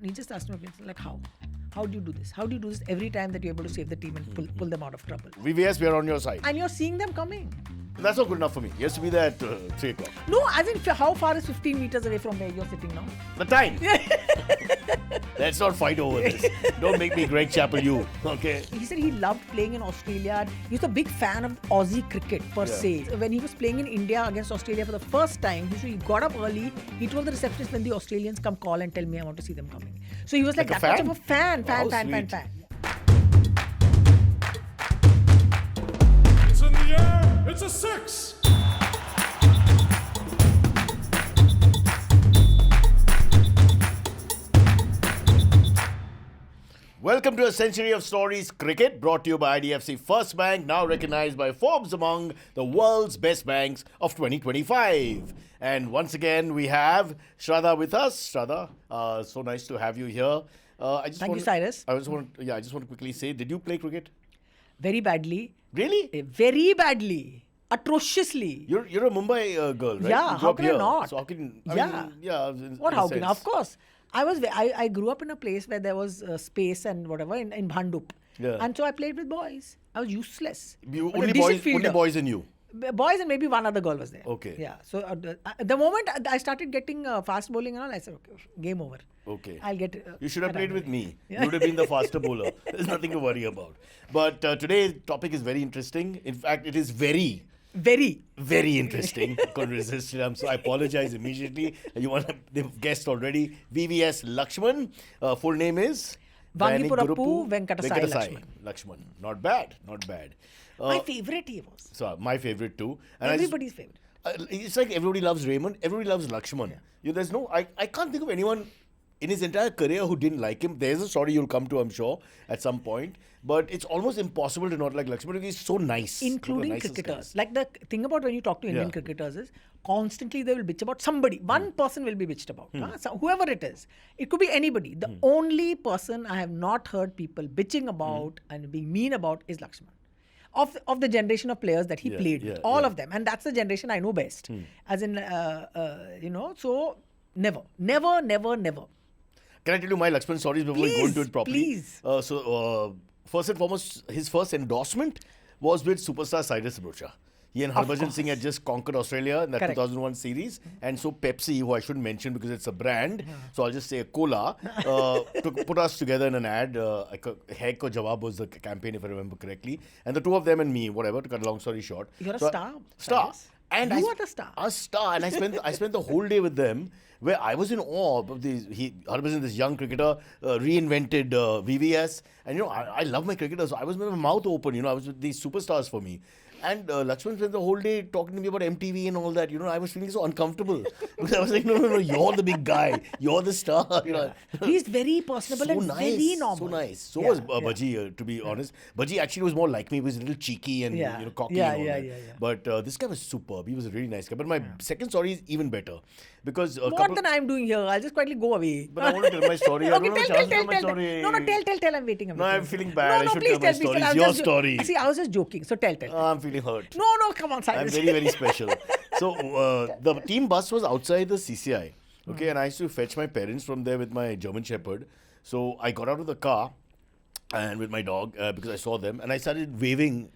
He just asked me, like, how? How do you do this? How do you do this every time that you're able to save the team and pull them out of trouble? VVS, we are on your side. And you're seeing them coming. That's not good enough for me. He has to be there at 3 o'clock. No, as in, how far is 15 meters away from where you're sitting now? The time. Let's not fight over this. Don't make me Greg Chappell you. Okay. He said he loved playing in Australia. He was a big fan of Aussie cricket per se. When he was playing in India against Australia for the first time, he got up early. He told the receptionist, when the Australians come, call and tell me I want to see them coming. So he was like that much of a fan. It's in the air. It's a 6. Welcome to a century of stories cricket, brought to you by IDFC FIRST Bank, now recognized by Forbes among the world's best banks of 2025. And once again, we have Sharda with us. Sharda, so nice to have you here. Thank you, Cyrus. I just want to quickly say, did you play cricket? Very badly. Really? Very badly. Atrociously. You're a Mumbai girl, right? Yeah, You grew how up can I here. not? So how can What? How can? Of course. I grew up in a place where there was space and whatever in Bhandup. Yeah. And so I played with boys. I was useless. Only boys and you. Boys and maybe one other girl was there. Okay. Yeah. So the moment I started getting fast bowling and all, I said, okay, game over. Okay. I'll get. You should have played with me. You would have been the faster bowler. There's nothing to worry about. But today's topic is very interesting. In fact, it is very interesting. Couldn't resist it. So I apologize immediately. You want to guessed already. VVS Laxman. Full name is Vangipurappu Venkatasai Laxman. Not bad. My favorite he was. So my favorite too. And Everybody's favorite. It's like everybody loves Raymond. Everybody loves Laxman. Yeah. There's no. I can't think of anyone in his entire career who didn't like him. There's a story you'll come to, I'm sure, at some point. But it's almost impossible to not like Laxman because he's so nice. Including cricketers. Like the thing about when you talk to Indian cricketers is constantly they will bitch about somebody. One person will be bitched about. So whoever it is. It could be anybody. The only person I have not heard people bitching about and being mean about is Laxman. Of the generation of players that he played with. All of them. And that's the generation I know best. As in, so never. Can I tell you my Laxman stories before we go into it properly? Please. First and foremost, his first endorsement was with superstar Cyrus Brocha. He and Harbhajan Singh had just conquered Australia in that 2001 series. And so Pepsi, who I shouldn't mention because it's a brand, so I'll just say a cola, put us together in an ad. Hai Ko Jawab was the campaign, if I remember correctly. And the two of them and me, whatever, to cut a long story short. You're a star. Star. And you are the star. A star. And I spent the whole day with them, where I was in awe of Harbhajan, this young cricketer, reinvented VVS. And I love my cricketers. So I was with my mouth open. I was with these superstars for me. And Laxman spent the whole day talking to me about MTV and all that. I was feeling so uncomfortable. Because I was like, no, you're the big guy. You're the star. He's very personable and very normal. So nice. So was Bhaji, to be honest. Bhaji actually was more like me. He was a little cheeky and cocky and all that. But this guy was superb. He was a really nice guy. But my second story is even better. Because more than I'm doing here. I'll just quietly go away. But I want to tell my story. Okay, I don't tell my story. No, tell. I'm waiting. No, I'm feeling bad. No, I should please tell my story. It's your story. See, I was just joking. So tell. I'm feeling hurt. No, come on, Cyrus. I'm very special. So the team bus was outside the CCI. Okay, and I used to fetch my parents from there with my German Shepherd. So I got out of the car and with my dog because I saw them and I started waving.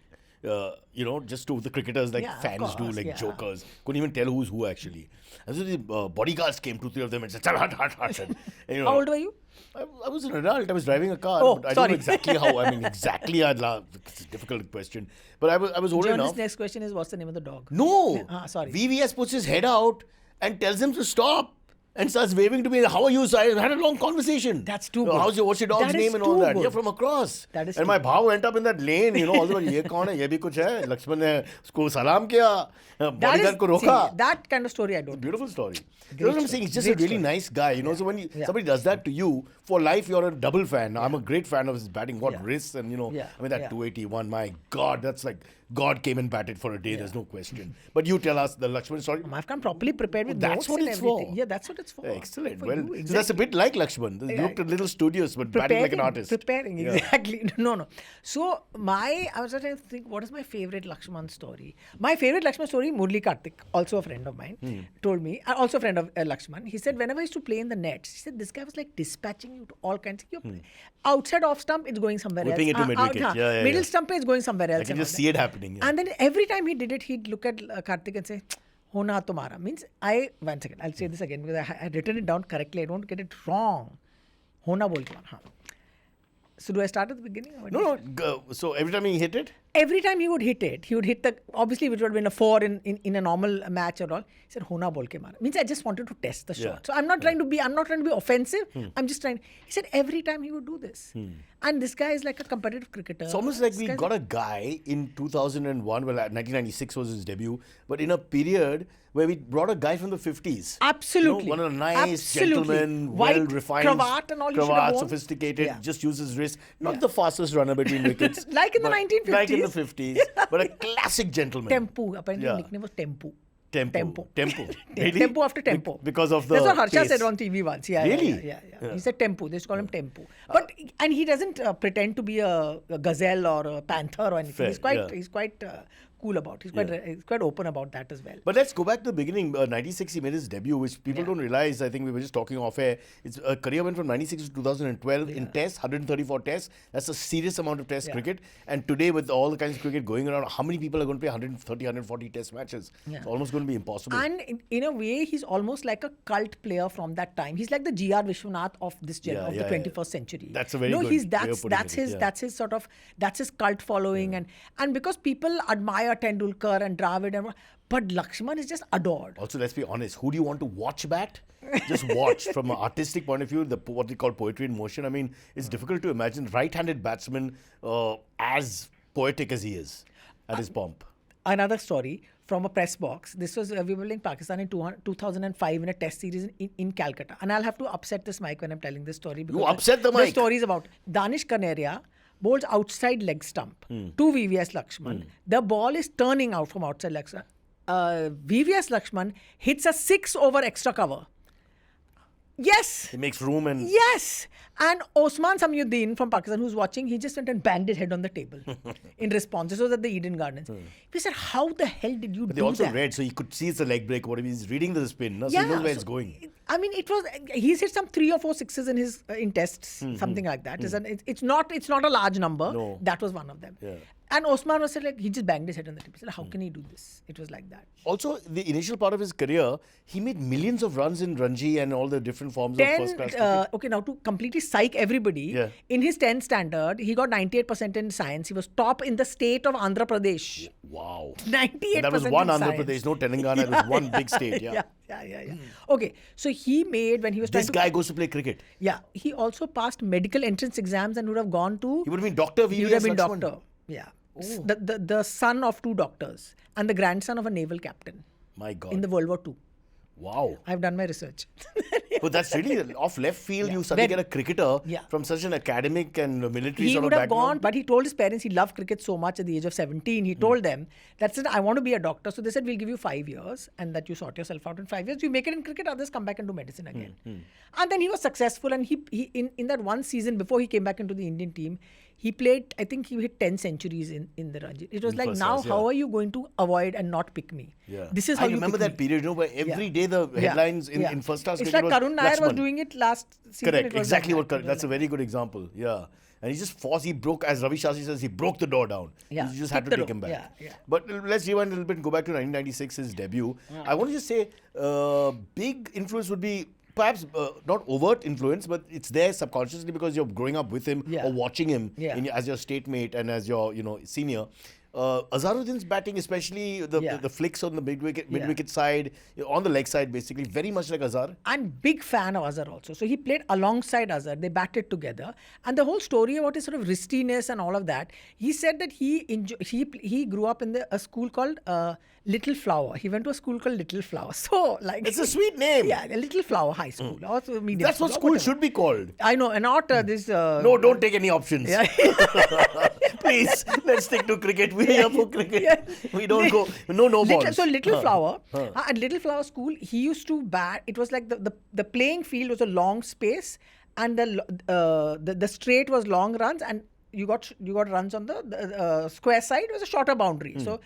Just to the cricketers like fans do, like jokers. Couldn't even tell who's who actually. And so the bodyguards came, 2-3 of them, and said, hut. And, how old were you? I was an adult. I was driving a car. Oh, but I sorry. don't know exactly how. I'd laugh. It's a difficult question. But I was old enough. Next question is, what's the name of the dog? No. Sorry. VVS puts his head out and tells him to stop. And starts waving to me. How are you? So I had a long conversation. That's too good. What's your dog's name and all that? Yeah, from across. That is and my bhav went up in that lane. All the way, ye kaun hai? Ye bhi kuch hai. Laxman ne usko salam kiya. Bodyguard ko roka. That kind of story I don't. Beautiful story. You know what I'm saying? He's just a really nice guy. So when somebody does that to you, for life you're a double fan. I'm a great fan of his batting. What wrists and that 281. My God, that's like God came and batted for a day. There's no question. But you tell us the Laxman story. I've come properly prepared with That's notes what and it's everything. for. Yeah, that's what it's for. Excellent. For Well, you, so exactly. that's a bit like Laxman. You looked a little studious, but batting like an artist. Preparing, Yeah. exactly. No. So I was trying to think, what is my favorite Laxman story? My favorite Laxman story, Murli Karthik, also a friend of mine, told me, also a friend of Laxman. He said, whenever I used to play in the nets, he said, this guy was like dispatching you to all kinds of... Outside off stump, it's going somewhere Whipping else. it to mid-wicket. Yeah. Middle stump, it's going somewhere else. I can and just all see that. it happening. Yeah. And then every time he did it, he'd look at Karthik and say, Hona tumhara. Means one second, I'll say this again because I had written it down correctly. I don't get it wrong. Hona bol ke haan. So do I start at the beginning? Or No. So every time he hit it? Every time he would hit the, obviously which would have been a 4 in a normal match or all. He said, Hona bol ke mara. Means I just wanted to test the shot. Yeah. So I'm not trying to be offensive. I'm just trying. He said every time he would do this. And this guy is like a competitive cricketer. It's almost like This we guy's got a guy in 2001, well, 1996 was his debut, but in a period where we brought a guy from the 50s. Absolutely. One of the nice Absolutely. gentlemen, White well-refined. cravat and all he should have Cravat, worn. sophisticated, Yeah. just uses wrist. Not the fastest runner between wickets. Like in the but 1950s. Like in the 50s. But a classic gentleman. Tempo. Apparently Yeah. his nickname was Tempo. Tempo. Really? Tempo after tempo. Because of the That's what Harsha pace. said on TV once. Yeah, Really? Yeah. He said tempo. They used to call him tempo. But and he doesn't pretend to be a gazelle or a panther or anything. Fair, He's quite cool about. He's quite open about that as well. But let's go back to the beginning. 96, he made his debut, which people don't realize. I think we were just talking off air. His career went from 96 to 2012 in tests, 134 tests. That's a serious amount of test cricket. And today, with all the kinds of cricket going around, how many people are going to play 130, 140 test matches? It's almost going to be impossible. And in a way, he's almost like a cult player from that time. He's like the G.R. Vishwanath of this the 21st century. That's a very good way of putting that's it, his yeah. that's his cult following and because people admire Tendulkar and Dravid but Laxman is just adored. Also, let's be honest. Who do you want to watch bat? Just watch. From an artistic point of view, what they call poetry in motion. I mean, it's difficult to imagine right-handed batsman as poetic as he is at his pomp. Another story from a press box. This was, we were playing Pakistan in 2005 in a test series in Calcutta. And I'll have to upset this mic when I'm telling this story. Because upset the mic? The story is about Danish Kaneria bowls outside leg stump to VVS Laxman. The ball is turning out from outside leg stump. VVS Laxman hits a 6 over extra cover. Yes. He makes room and... Yes. And Osman Samyuddin from Pakistan, who's watching, he just went and banged his head on the table in response. This was at the Eden Gardens. He said, how the hell did you do that? They also read, so he could see it's a leg break. Whatever he's reading the spin, so he knows where it's going. I mean, he's hit some 3 or 4 sixes in tests, something like that. It's not a large number. No. That was one of them. Yeah. And Osman was like, he just banged his head on the table. He said, how can he do this? It was like that. Also, the initial part of his career, he made millions of runs in Ranji and all the different forms of first class cricket. Okay, now to completely psych everybody, in his 10th standard, he got 98% in science. He was top in the state of Andhra Pradesh. Wow. 98% And that was one in Andhra science. Pradesh, no Telangana. It was one big state. Yeah. Okay, so he made, when he was This guy goes to play cricket. Yeah, he also passed medical entrance exams and would have gone to... He would have been Dr. VVS He would have been Laxman. doctor. Yeah. The son of 2 doctors and the grandson of a naval captain. My God. In the World War II. Wow. I've done my research. But that's really off left field. You suddenly get a cricketer from such an academic and military He sort of would have background. gone, but he told his parents he loved cricket so much at the age of 17. He told them, that's it, I want to be a doctor. So they said, we'll give you 5 years and that you sort yourself out in 5 years. You make it in cricket, others come back and do medicine again. And then he was successful. And he in that one season before he came back into the Indian team, he played, I think he hit 10 centuries in the Ranji. It was like, now how are you going to avoid and not pick me? Yeah. This is how I you remember pick that me. period, where every day the headlines in first class It's cricket like was Karun Nair was Laxman. doing it last season. Correct, It was exactly like what. That's a very good example. Yeah, and he just forced. He broke, as Ravi Shastri says, he broke the door down. Yeah, You just had to kicked the take him door. back. Yeah. But let's rewind a little bit and go back to 1996, his debut. I want to just say, big influence would be. Perhaps not overt influence, but it's there subconsciously because you're growing up with him or watching him as your state mate and as your senior. Azharuddin's batting, especially the flicks on the mid-wicket side, on the leg side, basically, very much like Azhar. And big fan of Azhar also. So he played alongside Azhar. They batted together. And the whole story about his sort of wristiness and all of that, he said that he grew up in a school called Little Flower. He went to a school called Little Flower. So like... It's a sweet name. Yeah, Little Flower High School. Also medium That's what school should be called. I know, and not this... No, don't take any options. Yeah. Please, let's stick to cricket. We're here for cricket. Yeah. We don't go. No balls. So Little Flower, at Little Flower School, he used to bat. It was like the playing field was a long space, and the straight was long runs, and you got runs on the square side. It was a shorter boundary. So,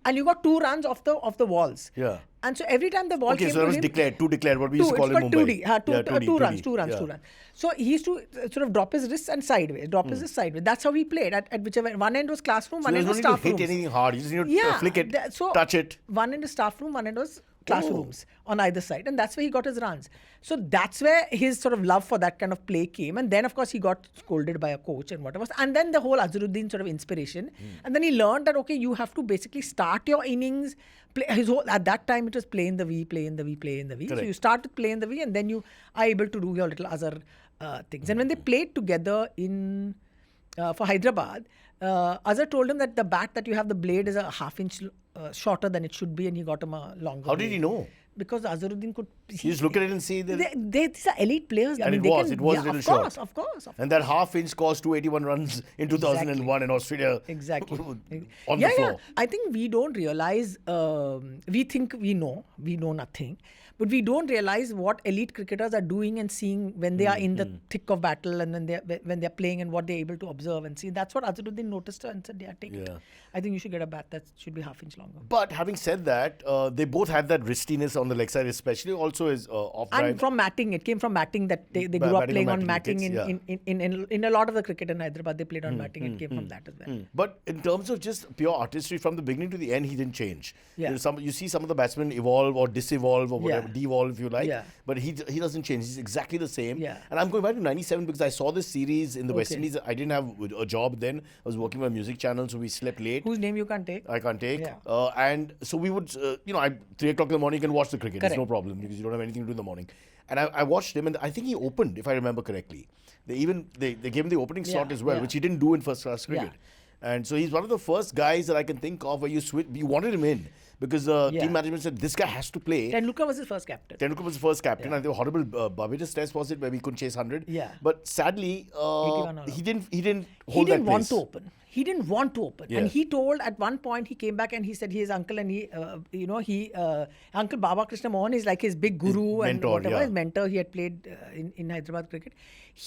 and you got 2 runs off the walls. Yeah. And so every time the ball came so that to was him, declared. What we used to call in Mumbai. 2D, two runs. Yeah. So he used to sort of drop his wrists and sideways, That's how he played. At whichever one end was classroom, one end was staff room. rooms. Hit anything hard. You just need to flick it, touch it. One end is staff room, one end was classrooms on either side, and that's where he got his runs. So that's where his sort of love for that kind of play came, and then of course he got scolded by a coach and whatever, and then the whole Azharuddin sort of inspiration, and then he learned that okay, you have to basically start your innings. At that time it was play in the V. Correct. So you start with play in the V, and then you are able to do your little other things. And when they played together for Hyderabad, Azhar told him that the bat that you have, the blade is a half-inch shorter than it should be, and he got him a longer. How did he know? Because Azharuddin could. He just look at it and see that. These are elite players. And it was a little short. Of course. And that half-inch caused 281 runs in 2001 in Australia. Exactly. On the floor. Yeah. I think we don't realize. We think we know nothing. But we don't realize what elite cricketers are doing and seeing when they are in the thick of battle, and when they're playing, and what they're able to observe and see. That's what Azharuddin noticed and said, yeah, take it. I think you should get a bat that should be half-inch longer. But having said that, they both had that wristiness on the leg side, especially also his off-drive. And from matting, it came from matting that they grew up playing on matting in a lot of the cricket in Hyderabad. They played on matting. It came from that as well. But in terms of just pure artistry, from the beginning to the end, he didn't change. Yeah. You see some of the batsmen evolve or disevolve or whatever, devolve if you like. Yeah. But he doesn't change. He's exactly the same. Yeah. And I'm going back to 97 because I saw this series in the West Indies. I didn't have a job then. I was working on a music channel, so we slept late. Whose name you can't take? I can't take. Yeah. And so we would, 3 o'clock in the morning, you can watch the cricket. Correct. It's no problem because you don't have anything to do in the morning. And I watched him, and I think he opened, if I remember correctly. They gave him the opening slot as well, which he didn't do in first class cricket. Yeah. And so he's one of the first guys that I can think of where you wanted him in because team management said this guy has to play. Tendulkar was his first captain. And the horrible Barbados Test was it where we couldn't chase 100. Yeah. But sadly, he didn't hold that place. Want to open. He didn't want to open. Yeah. And he told at one point, he came back and he said his uncle and Uncle Baba Krishna Mohan is like his big guru His mentor, and whatever, his mentor. He had played in Hyderabad cricket.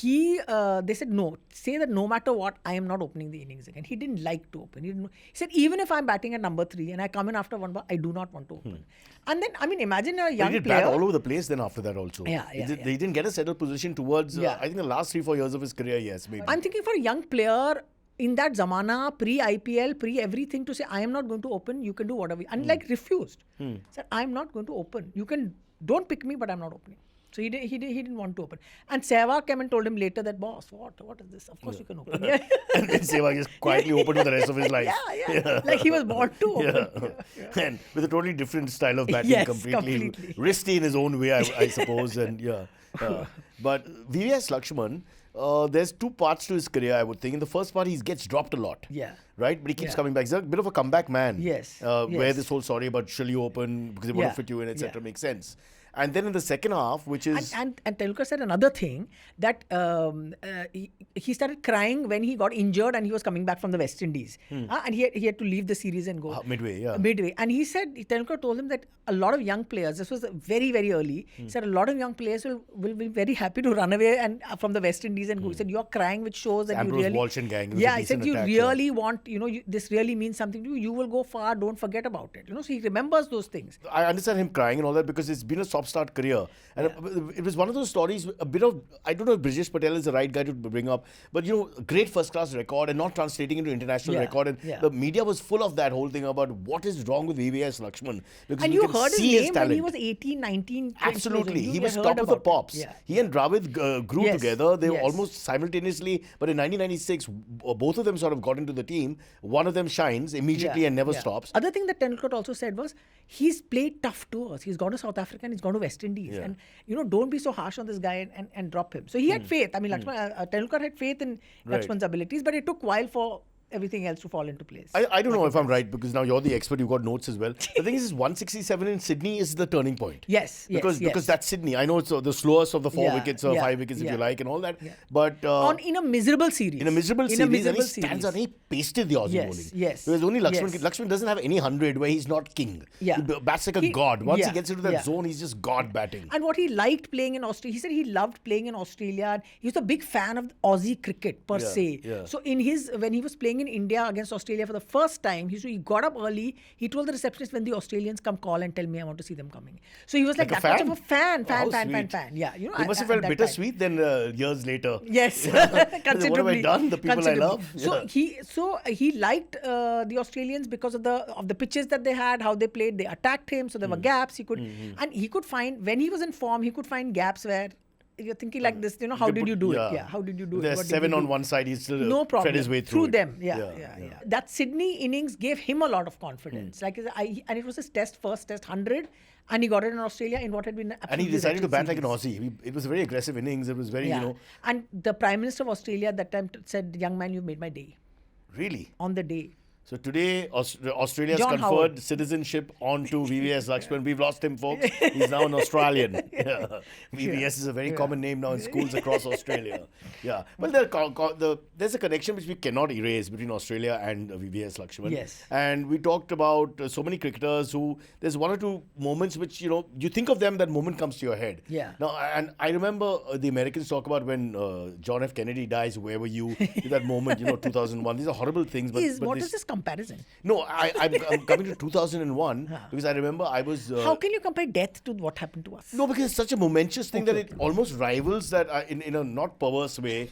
They said, no, say that no matter what, I am not opening the innings again. He didn't like to open. He said, even if I'm batting at number 3 and I come in after 1 ball, I do not want to open. And then, imagine a young player. He did player. bat all over the place then after that also. He didn't get a settled position towards, I think the last 3-4 years of his career, yes, maybe. I'm thinking for a young player, in that zamana, pre-IPL, pre-everything, to say, I am not going to open, you can do whatever. And refused. Said, I am not going to open. Don't pick me, but I'm not opening. So he didn't want to open. And Sehwag came and told him later that, boss, what is this? Of course you can open. Yeah. And then Sehwag just quietly opened for the rest of his life. Yeah. Like he was born to open. And with a totally different style of batting, completely risky in his own way, I suppose. And but VVS Laxman, there's 2 parts to his career, I would think. In the first part, he gets dropped a lot. Yeah. Right? But he keeps coming back. He's a bit of a comeback man. Yes. Where this whole story about shall you open because they want to fit you in, etc. makes sense. And then in the second half, which is... And Tendulkar said another thing, that he started crying when he got injured and he was coming back from the West Indies. And he had to leave the series and go. Midway. And he said, Tendulkar told him that a lot of young players, this was very, very early, he said a lot of young players will be very happy to run away and from the West Indies and go. He said, you're crying, which shows that Ambrose, you really... Walsh and gang. Yeah, he said, you really want, this really means something to you. You will go far, don't forget about it. So he remembers those things. I understand him crying and all that because it's been a stop-start career. And it was one of those stories, a bit of, I don't know if Brijesh Patel is the right guy to bring up, but great first-class record and not translating into international record. And the media was full of that whole thing about what is wrong with VVS Laxman. Because and you you heard his name talent. when he was 18, 19. Absolutely. He was top of the pops. Yeah. He and Dravid grew together. They were almost simultaneously. But in 1996, both of them sort of got into the team. One of them shines immediately and never stops. Other thing that Tendulkar also said was, he's played tough tours. He's gone to South Africa and he's gone to West Indies. And, don't be so harsh on this guy and drop him. So he had faith. Tendulkar had faith in Laxman's abilities, but it took a while for everything else to fall into place. I don't know if I'm right, because now you're the expert, you've got notes as well. The thing is 167 in Sydney is the turning point. Yes, Because that's Sydney. I know it's the slowest of the 4 Yeah, wickets or yeah, 5 wickets if yeah. you like and all that. Yeah. But in a miserable series. in a miserable series, and he miserable stands series. out and he pasted the Aussie Yes, bowling. yes, Because only Laxman, yes. Laxman doesn't have any 100 where he's not king. Yeah. He bats like a god. Once he yeah, gets into that yeah. zone, he's just god batting. And what he liked playing in Australia, he said he loved playing in Australia. He was a big fan of Aussie cricket per se. yeah. So when he was playing in India against Australia for the first time, he got up early. He told the receptionist, when the Australians come, call and tell me I want to see them coming. So he was like Like a that fan? much of a fan. Oh, how sweet. Yeah, you know. He must have at felt that time. bittersweet then years later. Yes, What have considerably. I done? The people I considerably. love. So he liked the Australians because of the pitches that they had, how they played. They attacked him, so there were gaps. He could and he could find, when he was in form, he could find gaps where you're thinking like this. You know, how did you do it? Yeah, how did you do it? There's What did 7 you on do? one side. He still No problem. fed his way through it. them. Yeah. That Sydney innings gave him a lot of confidence. And it was his first test 100, and he got it in Australia in what had been And absolutely he decided to wretched bat like an series. Aussie. It was a very aggressive innings. It was very, And the Prime Minister of Australia at that time said, "Young man, you've made my day." really. On the day. So today, Australia has John conferred Howard. citizenship onto VVS Laxman. We've lost him, folks. He's now an Australian. Yeah. VVS is a very common name now in schools across Australia. Yeah. Well, there's a connection which we cannot erase between Australia and VVS Laxman. Yes. And we talked about so many cricketers who, there's one or two moments which, you think of them, that moment comes to your head. Yeah. Now, and I remember the Americans talk about when John F. Kennedy dies, where were you? That moment, 2001. These are horrible things. But What is this comparison? No, I'm coming to 2001 because I remember I was. How can you compare death to what happened to us? No, because it's such a momentous thing that it almost rivals that in a not perverse way.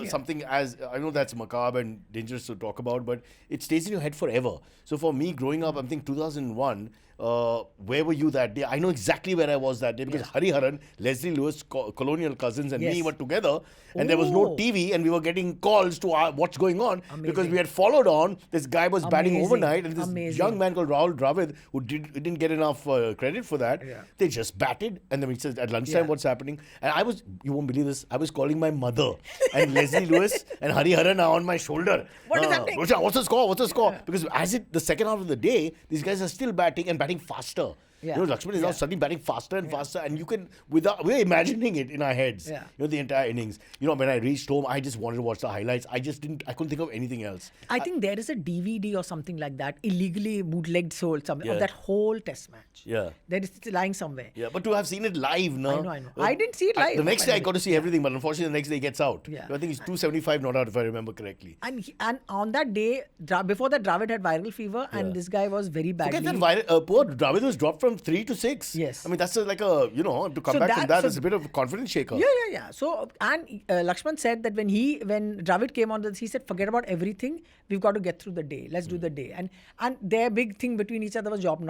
Something as, I know that's macabre and dangerous to talk about, but it stays in your head forever. So for me, growing up, I'm thinking 2001. Where were you that day? I know exactly where I was that day because Hariharan, Leslie Lewis, colonial cousins, and me Yes. were together, and there was no Oh. TV, and we were getting calls to what's going on because Amazing. we had followed on. This guy was batting Amazing. overnight, and this Amazing. young man called Rahul Dravid, who didn't get enough credit for that. Yeah. They just batted, and then we said at lunchtime, Yeah. what's happening? And you won't believe this, I was calling my mother, and Leslie Lewis and Hariharan are on my shoulder. What is happening? Rocha, what's the score? What's the score? Because the second half of the day, these guys are still batting and batting faster. Yeah. Laxman is now suddenly batting faster and faster, and you can, we're imagining it in our heads. Yeah. The entire innings. When I reached home, I just wanted to watch the highlights. I couldn't think of anything else. I think there is a DVD or something like that, illegally bootlegged sold something, Yeah. of that whole test match. Yeah. That is lying somewhere. Yeah, but to have seen it live, no? I know. I didn't see it live. The next day I got to see everything, but unfortunately the next day he gets out. Yeah. I think he's 275 not out, if I remember correctly. And on that day, before that, Dravid had viral fever, and this guy was very badly. Forget that poor Dravid was dropped from 3 to 6. Yes. I mean, that's to come So back from that- that, it's a bit of a confidence shaker. Yeah. So, and Laxman said that when Dravid came on this, he said, forget about everything. We've got to get through the day. Let's do the day. And their big thing between each other was jobs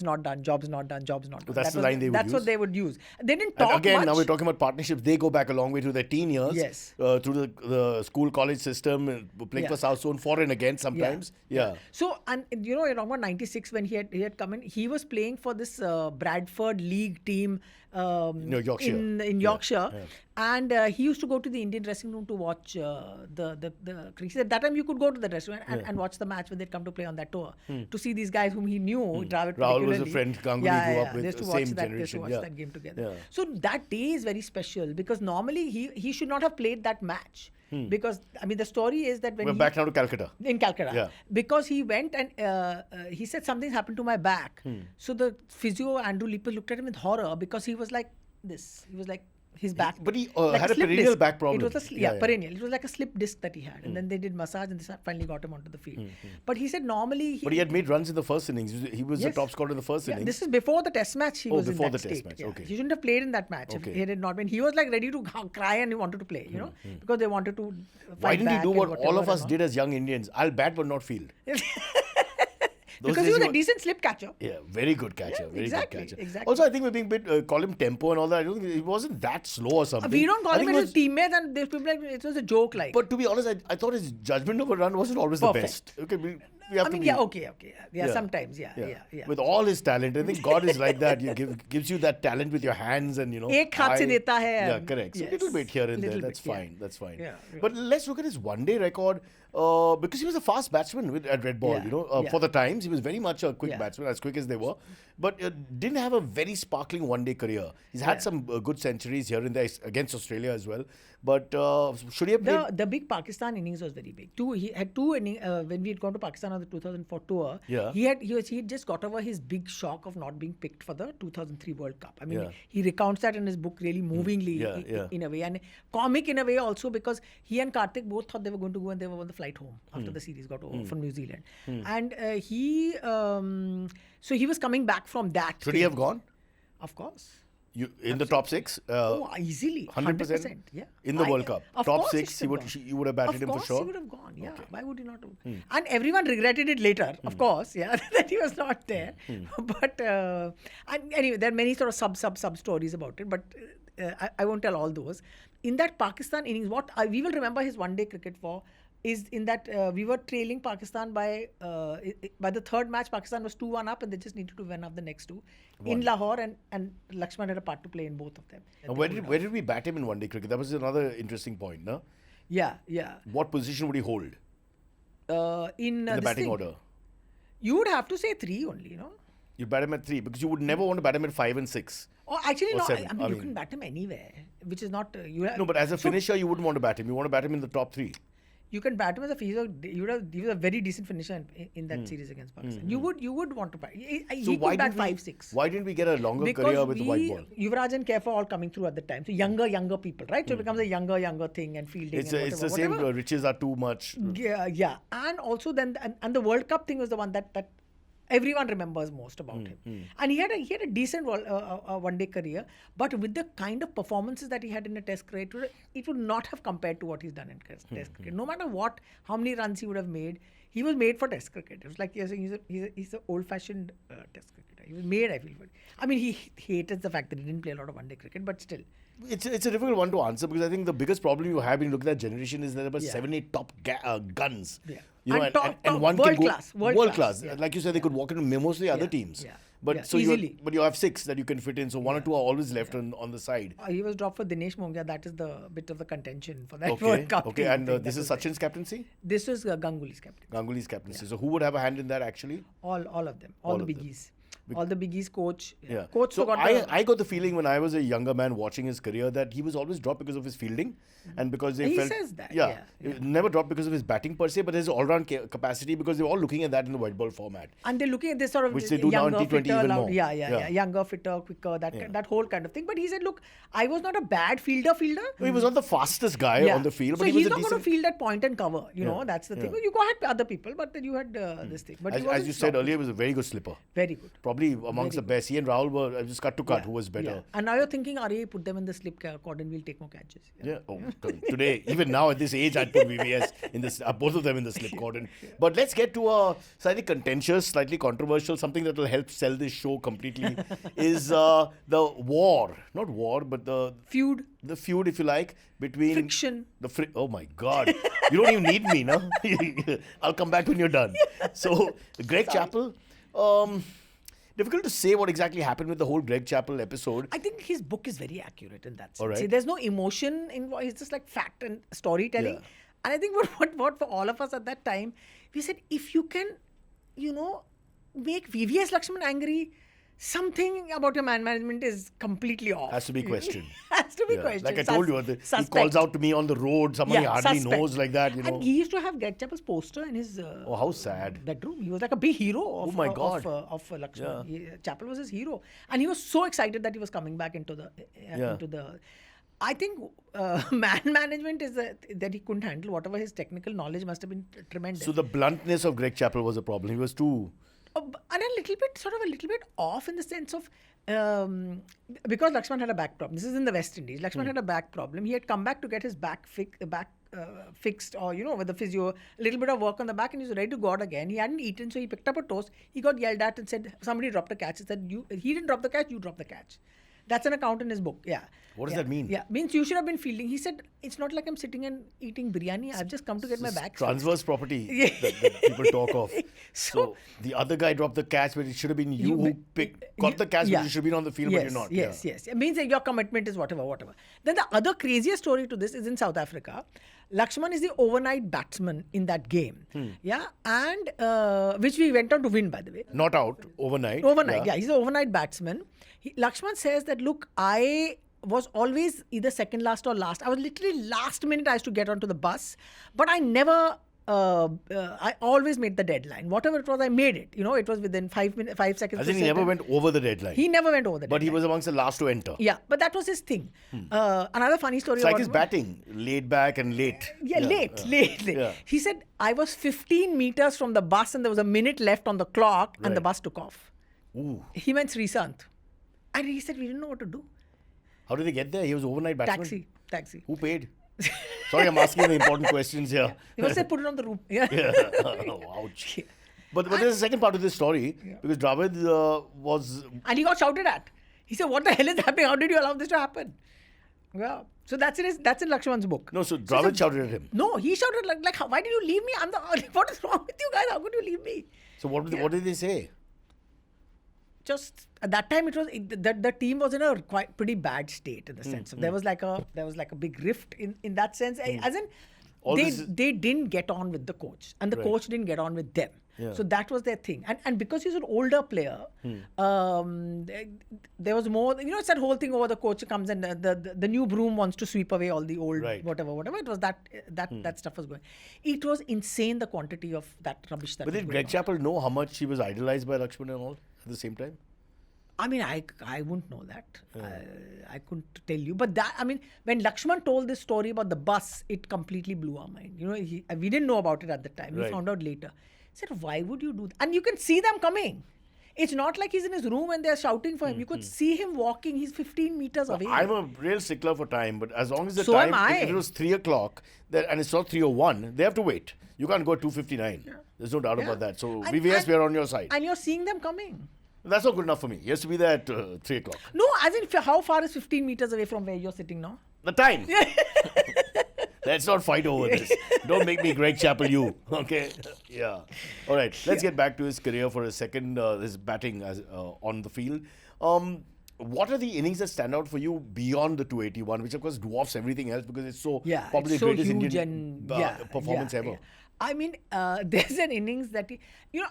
not done. That's the line they would That's use. what they would use. They didn't talk And again, much. now we're talking about partnerships. They go back a long way to their teen years. Yes. Through the school, college system, playing Yeah. for South Zone, foreign again sometimes. Yeah. So, and you're talking about 96 when he had come in. He was playing for this Bradford League team Yorkshire. in Yeah, Yorkshire. yeah. And he used to go to the Indian dressing room to watch the cricket. He said that time you could go to the dressing room and watch the match when they'd come to play on that tour to see these guys whom he knew. Dravid Rahul was a particularly. friend Ganguly grew up with, They used to the watch same that, they used to generation, watch yeah. that game together. Yeah. So that day is very special because normally he should not have played that match. Because, I mean, the story is that when We're back now to Calcutta. in Calcutta. Yeah. Because he went and he said something happened to my back. So the physio, Andrew Leeper, looked at him with horror because he was like this. He was like, his back. But he like had a slip perennial disc. back problem. It was Yeah. perennial. It was like a slip disc that he had. And then they did massage and they finally got him onto the field. But he said normally... But he had made runs in the first innings. He was the Yes. top scorer in the first innings. This is before the test match. He was before in that the test state. match, Yeah. okay. He shouldn't have played in that match Okay. if he had not been. He was like ready to cry and he wanted to play, because they wanted to fight Why didn't he back do and what all of whatever us and did as young Indians? I'll bat but not field. Those because days he was you a decent slip catcher. Yeah, very good catcher. Yeah, very exactly, good catcher. exactly. Also, I think we're being a bit call him tempo and all that. I don't think he wasn't that slow or something. We don't call I him think as his teammates, and there's people like it was a joke. Like, But to be honest, I thought his judgment of a run wasn't always Perfect. the best. Okay, we have I mean, to be, okay, sometimes, yeah. With all his talent, I think God is like that. Gives you that talent with your hands and Ek haath se deta hai, Yeah, correct. So yes. little bit here and there. Little That's bit, yeah. fine. That's fine. Yeah, yeah. But let's look at his one-day record. Because he was a fast batsman at red ball, Yeah. for the times. He was very much a quick Yeah. batsman, as quick as they were. But didn't have a very sparkling one-day career. He's had some good centuries here and there against Australia as well. But should he have played? The big Pakistan innings was very big. He had two innings when we had gone to Pakistan on the 2004 tour. Yeah. He had just got over his big shock of not being picked for the 2003 World Cup. I mean, Yeah. he recounts that in his book really movingly in a way, and comic in a way also, because he and Karthik both thought they were going to go and they were on the flight home after the series got over from New Zealand, and so he was coming back from that. Should he have gone? Of course. In the top 6? Easily. 100%? Yeah. In the World Cup. Of Top course 6, he should have you would have batted him for Of sure? course he would have gone, yeah. Why would he not have? And everyone regretted it later, of course, yeah, that he was not there. But, and anyway, there are many sort of sub stories about it, but I won't tell all those. In that Pakistan innings, what we will remember his one-day cricket for is in that we were trailing Pakistan by the third match. Pakistan was 2-1 up and they just needed to win up the next two in Lahore, and Laxman had a part to play in both of them. And where did we bat him in one-day cricket? That was another interesting point, no? Yeah. What position would he hold In the this batting thing, order? you would have to say 3 only, You bat him at 3 because you would never want to bat him at 5 and 6. Or actually, Or no. 7, I mean, you can bat him anywhere, which is not. No, but as a finisher, you wouldn't want to bat him. You want to bat him in the top 3. You can bat him as a finisher. He was a very decent finisher in that series against Pakistan. You would want to bat. He could bat 5-6. Why didn't we get a longer Because career with the white ball? Yuvraj and Kaif are all coming through at the time. So younger people, right? So it becomes a younger thing, and fielding. It's and the same. Riches are too much. Yeah. And also then and the World Cup thing was the one that everyone remembers most about him. And he had a decent one-day career, but with the kind of performances that he had in a Test cricket, it would not have compared to what he's done in Test cricket. No matter how many runs he would have made, he was made for Test cricket. It was like he's an old-fashioned Test cricketer. He was made, I feel. I mean, he hated the fact that he didn't play a lot of one-day cricket, but still. It's a difficult one to answer because I think the biggest problem you have when you look at that generation is there are 7-8 top guns. Yeah. And one world can go class, world class. yeah. Like you said, they could walk into mostly other teams. Yeah. But Yeah, so easily. you have 6 that you can fit in. So 1 or 2 are always left on the side. He was dropped for Dinesh Mongia. That is the bit of the contention for that Okay. World Cup. Okay. team. And I think this that is was Sachin's captaincy. This was Ganguly's captain. Ganguly's captaincy. So who would have a hand in that actually? All of them. All All the of them. biggies. All the biggies, coach. Yeah. Coach So forgot I got the feeling when I was a younger man watching his career that he was always dropped because of his fielding and because they He felt says that, He was never dropped because of his batting per se, but his all-round capacity because they were all looking at that in the white ball format. And they're looking at this sort of Which they do now in younger, T20 fitter, even more. Yeah. Younger, fitter, quicker, that whole kind of thing. But he said, look, I was not a bad fielder. He was not the fastest guy on the field, so but he was he's a not decent. going to field at point and cover. That's the thing. Well, you had other people, but then you had this thing. But As you said earlier, he was a very good slipper. Very good. Probably amongst the best. He and Rahul were just cut to cut. Who was better? Yeah. And now you're thinking, put them in the slip cordon, we'll take more catches. Yeah. Oh, today, even now at this age, I'd put VVS in this, both of them in the slip cordon. But let's get to a slightly contentious, slightly controversial, something that will help sell this show completely, is the war. Not war, but the feud. The feud, if you like, between... Friction. Oh my God. You don't even need me, no? I'll come back when you're done. So, Greg Chappell... difficult to say what exactly happened with the whole Greg Chappell episode. I think his book is very accurate in that sense. All right. See, there's no emotion involved. It's just like fact and storytelling. Yeah. And I think what for all of us at that time, we said, if you can, make VVS Laxman angry, something about your man management is completely off. Has to be questioned. Has to be questioned. Like I told you, he Suspect. calls out to me on the road. Somebody hardly suspect. knows like that, And he used to have Greg Chappell's poster in his Oh, how sad. bedroom. He was like a big hero of, my God. of Laxman. Chappell was his hero. And he was so excited that he was coming back into the... I think man management is that he couldn't handle. Whatever his technical knowledge must have been tremendous. So the bluntness of Greg Chappell was a problem. He was too... And a little bit off in the sense of because Laxman had a back problem. This is in the West Indies. Laxman had a back problem. He had come back to get his back fixed, or with the physio, a little bit of work on the back, and he was ready to go out again. He hadn't eaten, so he picked up a toast. He got yelled at and said, somebody dropped a catch. He said, he didn't drop the catch, you dropped the catch. That's an account in his book. Yeah. What does that mean? Yeah, means you should have been fielding. He said, it's not like I'm sitting and eating biryani. I've just come to get my back. Transverse property that people talk of. So the other guy dropped the catch, but it should have been you who got the catch, but you should have been on the field, but you're not. Yes. It means that your commitment is whatever. Then the other craziest story to this is in South Africa. Laxman is the overnight batsman in that game. Yeah, and which we went on to win, by the way. Not out, overnight. He's an overnight batsman. Laxman says that, look, I was always either second last or last. I was literally last minute I used to get onto the bus, but I never, I always made the deadline. Whatever it was, I made it. It was within 5 seconds. I think he never went over the deadline. He never went over the deadline. But he was amongst the last to enter. Yeah, but that was his thing. Another funny story. It's like his batting, laid back and late. Late. Yeah. He said, I was 15 meters from the bus and there was a minute left on the clock and the bus took off. Ooh. He went Srisant. And he said, we didn't know what to do. How did they get there? He was overnight batsman. Taxi. Who paid? Sorry, I'm asking the important questions here. He must have put it on the room. Yeah. Oh, ouch. But there's a second part of this story because Dravid was... And he got shouted at. He said, what the hell is happening? How did you allow this to happen? Yeah. So that's in Laxman's book. No, so Dravid shouted at him. No, he shouted like why did you leave me? What is wrong with you guys? How could you leave me? So what did they say? Just at that time, it was the team was in a pretty bad state in the sense of there was like a big rift in that sense, as in they didn't get on with the coach and the coach didn't get on with them. Yeah. So that was their thing, and because he's an older player, there was more. It's that whole thing over the coach comes and the new broom wants to sweep away all the old whatever. It was that stuff was going. It was insane the quantity of that rubbish that. But did Greg Chappell know how much he was idolized by Laxman and all at the same time? I mean, I wouldn't know that. I couldn't tell you. But when Laxman told this story about the bus, it completely blew our mind. We didn't know about it at the time. We found out later. He said, why would you do that? And you can see them coming. It's not like he's in his room and they're shouting for him. You could see him walking. He's 15 meters away. I'm a real stickler for time, but as long as the So time, am I. if it was 3 o'clock and it's not 3:01, they have to wait. You can't go at 2:59. There's no doubt about that. So VVS, we're on your side. And you're seeing them coming. That's not good enough for me. He has to be there at 3 o'clock. No, as in how far is 15 meters away from where you're sitting now? The time. Let's not fight over this. Don't make me Greg Chappell you. Okay? Yeah. All right. Let's get back to his career for a second. His batting on the field. What are the innings that stand out for you beyond the 281, which of course dwarfs everything else because it's probably the greatest Indian performance ever? Yeah. I mean, there's an innings that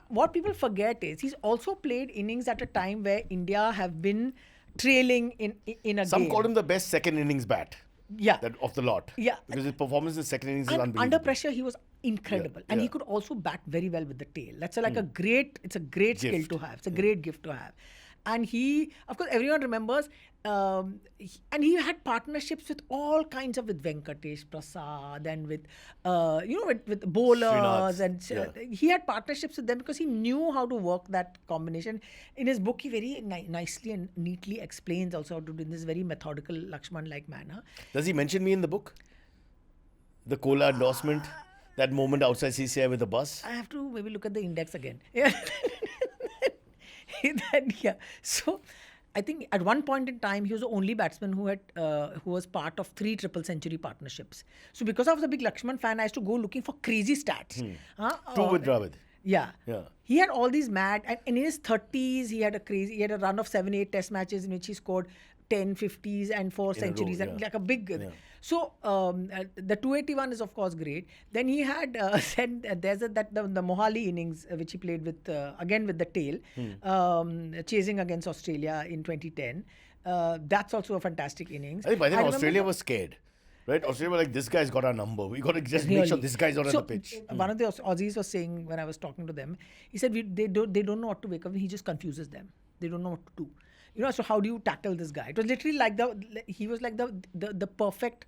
what people forget is he's also played innings at a time where India have been trailing in a game. Some call him the best second innings bat. Yeah. That of the lot. Yeah. Because his performance in the second innings is unbelievable. Under pressure, he was incredible. And he could also bat very well with the tail. That's a great skill to have. It's a great gift to have. And he, of course, everyone remembers, and he had partnerships with all kinds of, with Venkatesh Prasad and with bowlers. He had partnerships with them because he knew how to work that combination. In his book, he very nicely and neatly explains also how to do in this very methodical, Laxman-like manner. Does he mention me in the book? The Cola endorsement? That moment outside CCI with the bus? I have to maybe look at the index again. So I think at one point in time he was the only batsman who was part of 3 triple century partnerships. So because I was a big Laxman fan, I used to go looking for crazy stats. 2 with Dravid. Yeah. He had all these mad, and in his 30s he had a run of 7-8 test matches in which he scored 10 50s and 4 centuries and like a big. So the 281 is of course great. Then he had the Mohali innings which he played with again with the tail, chasing against Australia in 2010. That's also a fantastic innings. I think by then Australia was scared. Right? Australia were like, this guy's got our number. We got to just make sure this guy's not on the pitch. One of the Aussies was saying when I was talking to them, he said they don't know what to wake up. He just confuses them. They don't know what to do. So how do you tackle this guy? It was literally like he was like the perfect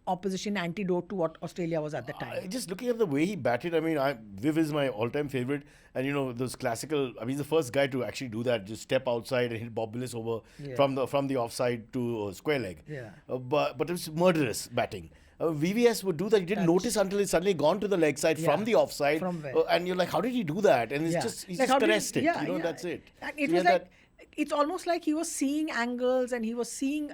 opposition antidote to what Australia was at the time. Just looking at the way he batted, I mean, Viv is my all-time favorite. And, those classical, he's the first guy to actually do that, just step outside and hit Bob Willis over from the offside to square leg. Yeah. But it was murderous batting. VVS would do that. You didn't notice until it's suddenly gone to the leg side from the offside. From where? And you're like, how did he do that? And he's just caressed it. That's it. And it was like, it's almost like he was seeing angles and he was seeing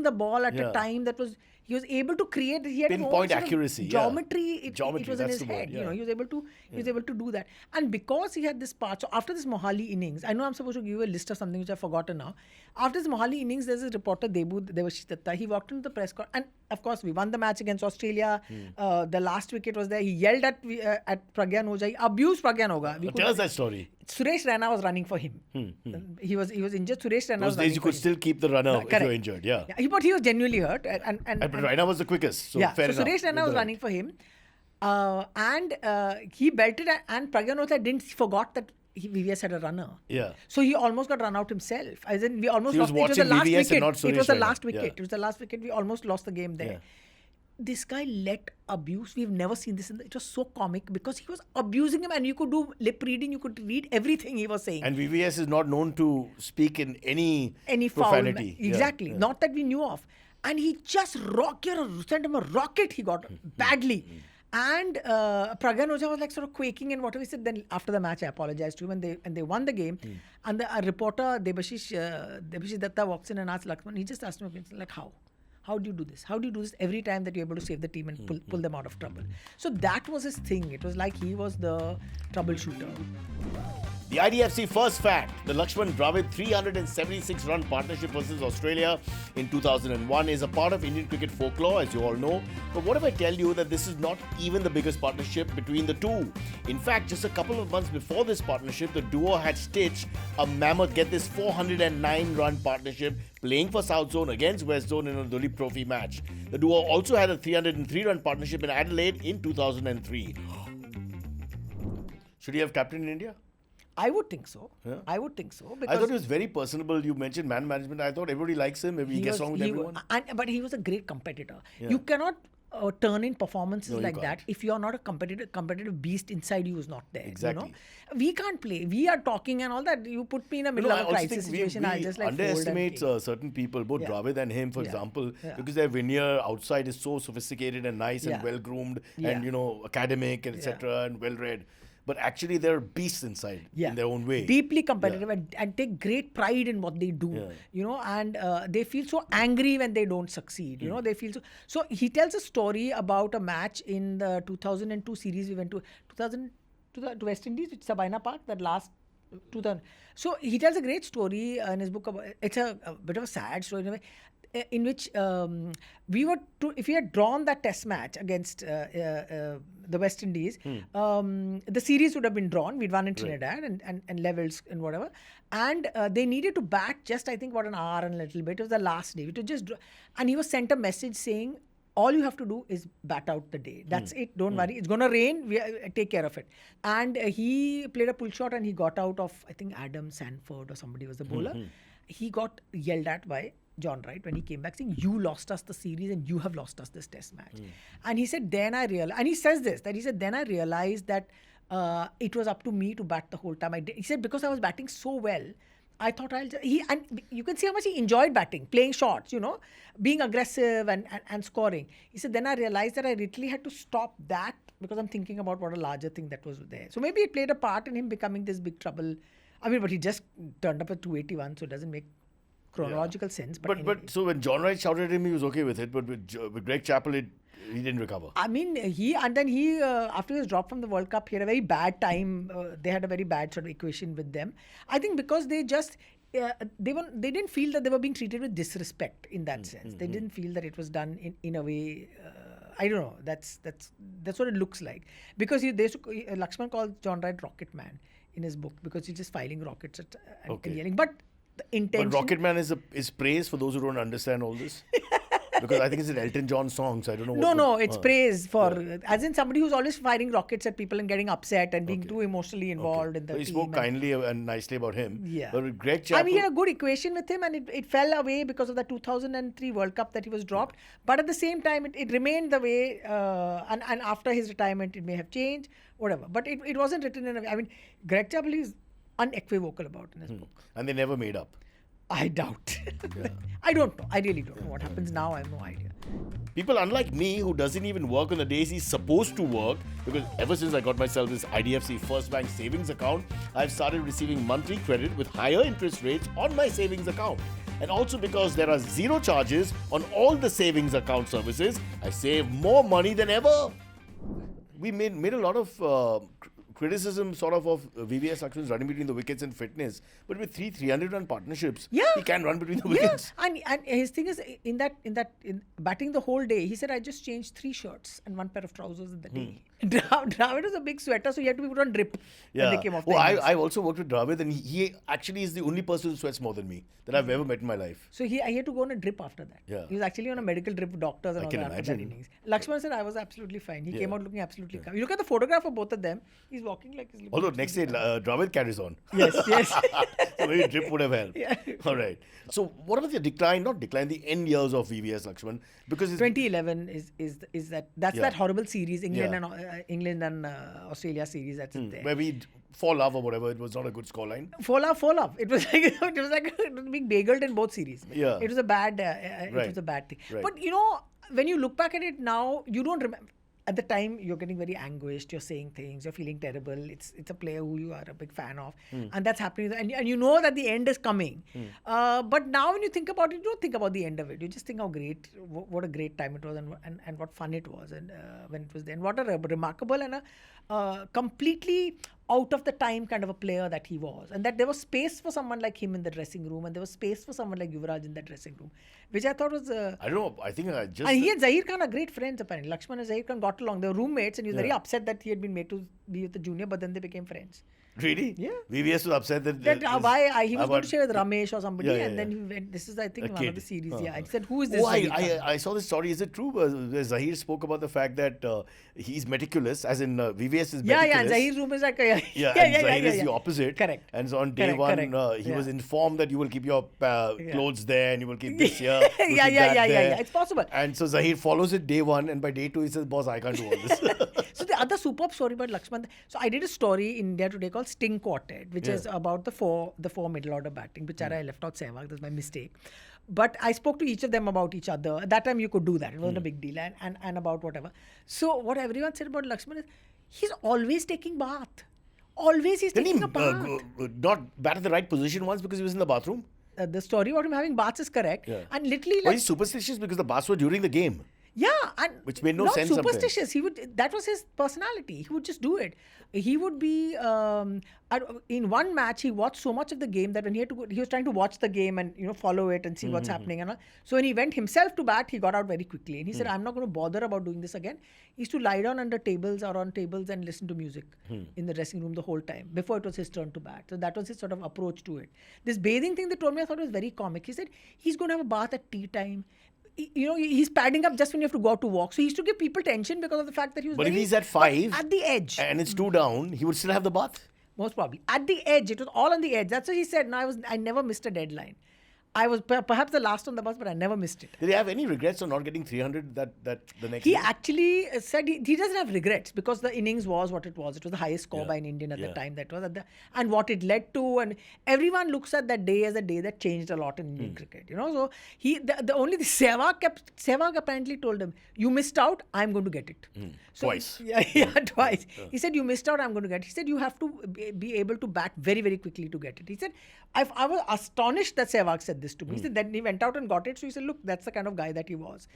the ball at a time that was. He was able to create. He had Pinpoint his own accuracy. Geometry. Yeah. It was in his head. Word, yeah. He was able to do that. And because he had this part. So after this Mohali innings, I know I'm supposed to give you a list of something which I've forgotten now. After this Mohali innings, there's a reporter Devashish Datta. He walked into the press conference, and of course we won the match against Australia. The last wicket was there. He yelled at Pragyan Ojha. He abused Pragyan Ojha. Tell us that story. Suresh Raina was running for him. He was injured. Suresh Raina was Those days you could still keep the runner if you're injured. Yeah. But he was genuinely hurt. And Raina was the quickest. So fair so enough. Suresh Raina was running for him. And he belted and Pragyan Ojha forgot that VVS had a runner. Yeah. So he almost got run out himself. As in, we almost he was lost. It was the watching last VVS wicket. and not Suresh It was the Raina. last wicket. Yeah. It was the last wicket. We almost lost the game there. Yeah. This guy let abuse. We've never seen this. It was so comic because he was abusing him, and you could do lip reading. You could read everything he was saying. And VVS is not known to speak in any foul. profanity. Exactly. Yeah. Not that we knew of. And he just sent him a rocket. He got badly. And Pragyan Ojha was like sort of quaking and whatever he said. Then after the match, I apologized to him and they won the game. And the reporter Devashish Datta walks in and asks Laxman. He just asked him like, how? How do you do this? How do you do this every time that you're able to save the team and pull them out of trouble? So that was his thing. It was like he was the troubleshooter. The IDFC FIRST Bank, the Laxman Dravid 376-run partnership versus Australia in 2001 is a part of Indian cricket folklore, as you all know. But what if I tell you that this is not even the biggest partnership between the two? In fact, just a couple of months before this partnership, the duo had stitched a mammoth, get this 409-run partnership playing for South Zone against West Zone in a Duleep Trophy match. The duo also had a 303-run partnership in Adelaide in 2003. Should he have captained India? I would think so. Yeah. I would think so. I thought he was very personable. You mentioned man management. I thought everybody likes him. Maybe he gets along with everyone. But he was a great competitor. Yeah. You cannot turn in performances No, you like can't. that if you're not a competitive beast inside you who's not there. Exactly. You know? We can't play. We are talking and all that. You put me in the middle of a crisis situation. I'll just like underestimate certain people, both Dravid and him, for example, because their veneer outside is so sophisticated and nice and well groomed and academic and etc. and well read. But actually, they're beasts inside in their own way. Deeply competitive and take great pride in what they do. You know, and they feel so angry when they don't succeed. You know, they feel so. So he tells a story about a match in the 2002 series we went to. 2000 to West Indies, which Sabina Park, that last 2000. So he tells a great story in his book about. It's a bit of a sad story in a way. In which if we had drawn that test match against the West Indies, the series would have been drawn. We'd won in Trinidad and levels and whatever. And they needed to bat just, I think, an hour and a little bit. It was the last day. It was just, and he was sent a message saying, all you have to do is bat out the day. That's it. Don't worry. It's going to rain. Take care of it. And he played a pull shot and he got out of, I think, Adam Sanford or somebody was the bowler. He got yelled at by John Wright when he came back saying, you lost us the series and you have lost us this test match. And he said, then I realized, and he says this, that he said, then I realized that it was up to me to bat the whole time. He said, because I was batting so well, I thought and you can see how much he enjoyed batting, playing shots, you know, being aggressive and scoring. He said, then I realized that I literally had to stop that because I'm thinking about what a larger thing that was there. So maybe it played a part in him becoming this big trouble. I mean, but he just turned up at 281, so it doesn't make chronological sense. But anyway. So when John Wright shouted at him, he was okay with it. But with Greg Chappell, he didn't recover. I mean, he after he was dropped from the World Cup, he had a very bad time. They had a very bad sort of equation with them. I think because they just they didn't feel that they were being treated with disrespect in that sense. They didn't feel that it was done in a way. I don't know. That's what it looks like. Because Laxman calls John Wright Rocket Man in his book because he's just firing rockets and yelling. But the intention. But Rocket Man is praise for those who don't understand all this. Because I think it's an Elton John song, so I don't know. No, it's praise for, as in somebody who's always firing rockets at people and getting upset and being too emotionally involved in the team. He spoke kindly and nicely about him. Yeah. But with Greg Chappell, I mean, he had a good equation with him and it fell away because of the 2003 World Cup that he was dropped. But at the same time, it remained the way, and after his retirement, it may have changed, whatever. But it wasn't written in a way. I mean, Greg Chappell is unequivocal about in his book. And they never made up. I doubt. I don't know. I really don't know what happens now. I have no idea. People unlike me who doesn't even work on the days he's supposed to work, because ever since I got myself this IDFC FIRST Bank savings account, I've started receiving monthly credit with higher interest rates on my savings account. And also because there are zero charges on all the savings account services, I save more money than ever. We made a lot of criticism sort of VVS Laxman's running between the wickets and fitness, but with 300-run partnerships, he can run between the wickets. And his thing is in batting the whole day, he said I just changed 3 shirts and 1 pair of trousers in the day. Dravid was a big sweater, so he had to be put on drip when they came off the innings. I also worked with Dravid, and he actually is the only person who sweats more than me that I've ever met in my life. So I had to go on a drip after that. Yeah. He was actually on a medical drip with doctors and I all can that after that imagine. innings. Laxman said I was absolutely fine. He came out looking absolutely calm. You look at the photograph of both of them, he's walking like he's looking Although next day, Dravid carries on. Yes. So maybe drip would have helped. Yeah. All right. So what about the the end years of VVS Laxman? Because 2011 is that horrible series, England Yeah. and Australia series that's there. where we fall love or whatever, it was not a good scoreline. Fall off. It was like being bageled in both series. Yeah. It was a bad Right. it was a bad thing. Right. But when you look back at it now, you don't remember. At the time, you're getting very anguished. You're saying things. You're feeling terrible. It's a player who you are a big fan of, and that's happening. And you know that the end is coming. But now, when you think about it, you don't think about the end of it. You just think how great, what a great time it was, and what fun it was, and when it was there, and what a remarkable and a completely out of the time kind of a player that he was, and that there was space for someone like him in the dressing room, and there was space for someone like Yuvraj in that dressing room, which I thought was. I don't know. I think I just. And he and Zahir Khan are great friends apparently. Laxman and Zahir Khan got along. They were roommates, and he was very upset that he had been made to be with the junior, but then they became friends. Really? Yeah. VVS was upset that. He was going to share with Ramesh or somebody, and then he went. This is, I think, A one kid. of the series. Yeah, I said, "Who is this?" Oh, Zahir Khan? I saw this story. Is it true? Zahir spoke about the fact that he's meticulous, as in VVS is meticulous. And Zahir's room is like Zahir is the opposite. Correct. And so on day Correct. he was informed that you will keep your clothes there and you will keep this here. Yeah. It's possible. And so Zahir follows it day 1, and by day 2 he says, "Boss, I can't do all this." So the other superb story about Laxman. So I did a story in India Today called Sting Quartet, which is about the four middle order batting. Bichara, I left out Sehwag. That's my mistake. But I spoke to each of them about each other. At that time you could do that. It wasn't a big deal. And about whatever. So what everyone said about Laxman is he's always taking bath. Always he's taking a bath. Not bat at the right position once because he was in the bathroom? The story about him having baths is correct. Yeah. And literally He's superstitious because the baths were during the game. Yeah, and Which made no not sense superstitious. That was his personality. He would just do it. He would be in one match. He watched so much of the game that when he had to go, he was trying to watch the game and follow it and see what's happening. And all. So when he went himself to bat, he got out very quickly. And he said, "I'm not going to bother about doing this again." He used to lie down under tables or on tables and listen to music in the dressing room the whole time before it was his turn to bat. So that was his sort of approach to it. This bathing thing they told me, I thought was very comic. He said he's going to have a bath at tea time. He's padding up just when you have to go out to walk. So he used to give people tension because of the fact that he was But if very, he's at 5 at the edge. and it's 2 down, he would still have the bath. Most probably. At the edge. It was all on the edge. That's what he said. No, I never missed a deadline. I was perhaps the last on the bus, but I never missed it. Did he have any regrets on not getting 300 that the next He day? actually said he doesn't have regrets because the innings was what it was. It was the highest score by an Indian at the time. That was and what it led to. And everyone looks at that day as a day that changed a lot in Indian cricket. So Sehwag apparently told him, "You missed out. I'm going to get it." So, Twice. Twice. He said, "You missed out. I'm going to get it." He said, "You have to be able to bat very, very quickly to get it." He said, I was astonished that Sehwag said this to me. He said, then he went out and got it. So he said, "Look, that's the kind of guy that he was."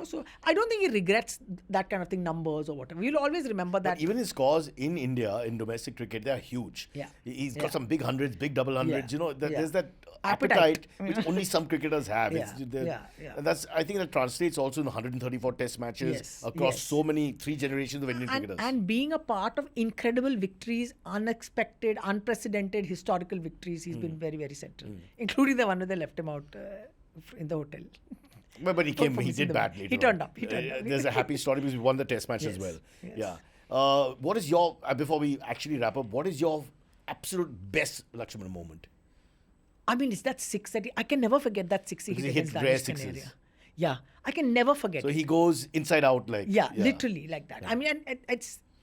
So I don't think he regrets that kind of thing, numbers or whatever. We'll always remember that. But even his scores in India, in domestic cricket, they are huge. Yeah. He's got some big hundreds, big double hundreds. There's that Appetite. which only some cricketers have. Yeah. And I think that translates also in the 134 test matches across so many 3 generations of Indian cricketers. And being a part of incredible victories, unexpected, unprecedented historical victories, he's been very, very central, including the one where they left him out in the hotel. But he did bat later. He turned on. up. There's a happy story because we won the test match as well. Yes. Yeah. What is your, before we actually wrap up, what is your absolute best Laxman moment? I mean, it's that 6 that I can never forget that 6 Because he he hit hits against rare Danish sixes. Canaria. Yeah, I can never forget So it. he goes inside out like. Yeah, literally like that. I mean,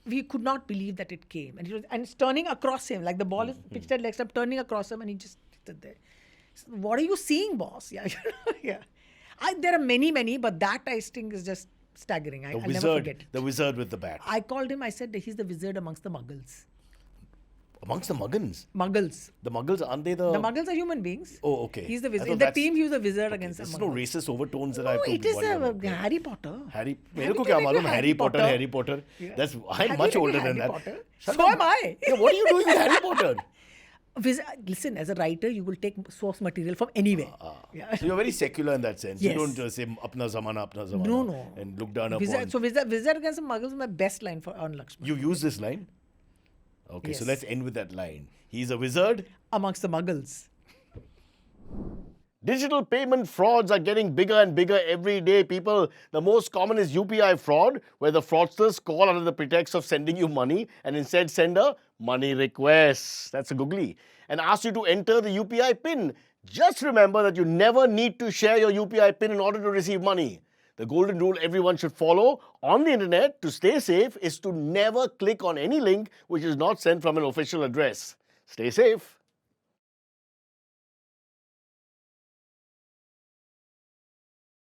we could not believe that it came. And it's turning across him. Like the ball is pitched at leg stump, turning across him and he just stood there. what are you seeing, boss? Yeah, yeah. There are many, but that I think is just staggering. I'll never forget. The wizard with the bat. I called him. I said he's the wizard amongst the Muggles. Amongst the Muggins. Muggles. The Muggles, aren't they the... The Muggles are human beings. Oh, okay. He's the I wizard. thought In the that's- team, he was the wizard against the There's Muggles. no racist overtones that I No, have to it is worry about. Harry Potter. Harry, Harry मेरे को क्या क्या मालूम Harry Harry Potter, Potter. Harry Potter. Yeah. That's I'm Harry much older Harry than that. Potter. Shut So up. am I. Yeah, what are you doing with Harry Potter? Listen, as a writer, you will take source material from anywhere. Yeah. So you're very secular in that sense. Yes. You don't say apna zamana, No. and look down upon. Wizard against the Muggles is my best line on Laxman. You use this line? Okay, so Yes. let's end with that line. He's a wizard. Amongst the Muggles. Digital payment frauds are getting bigger and bigger every day, people. The most common is UPI fraud, where the fraudsters call under the pretext of sending you money and instead send a money request. That's a googly. And ask you to enter the UPI PIN. Just remember that you never need to share your UPI PIN in order to receive money. The golden rule everyone should follow on the internet to stay safe is to never click on any link which is not sent from an official address. Stay safe.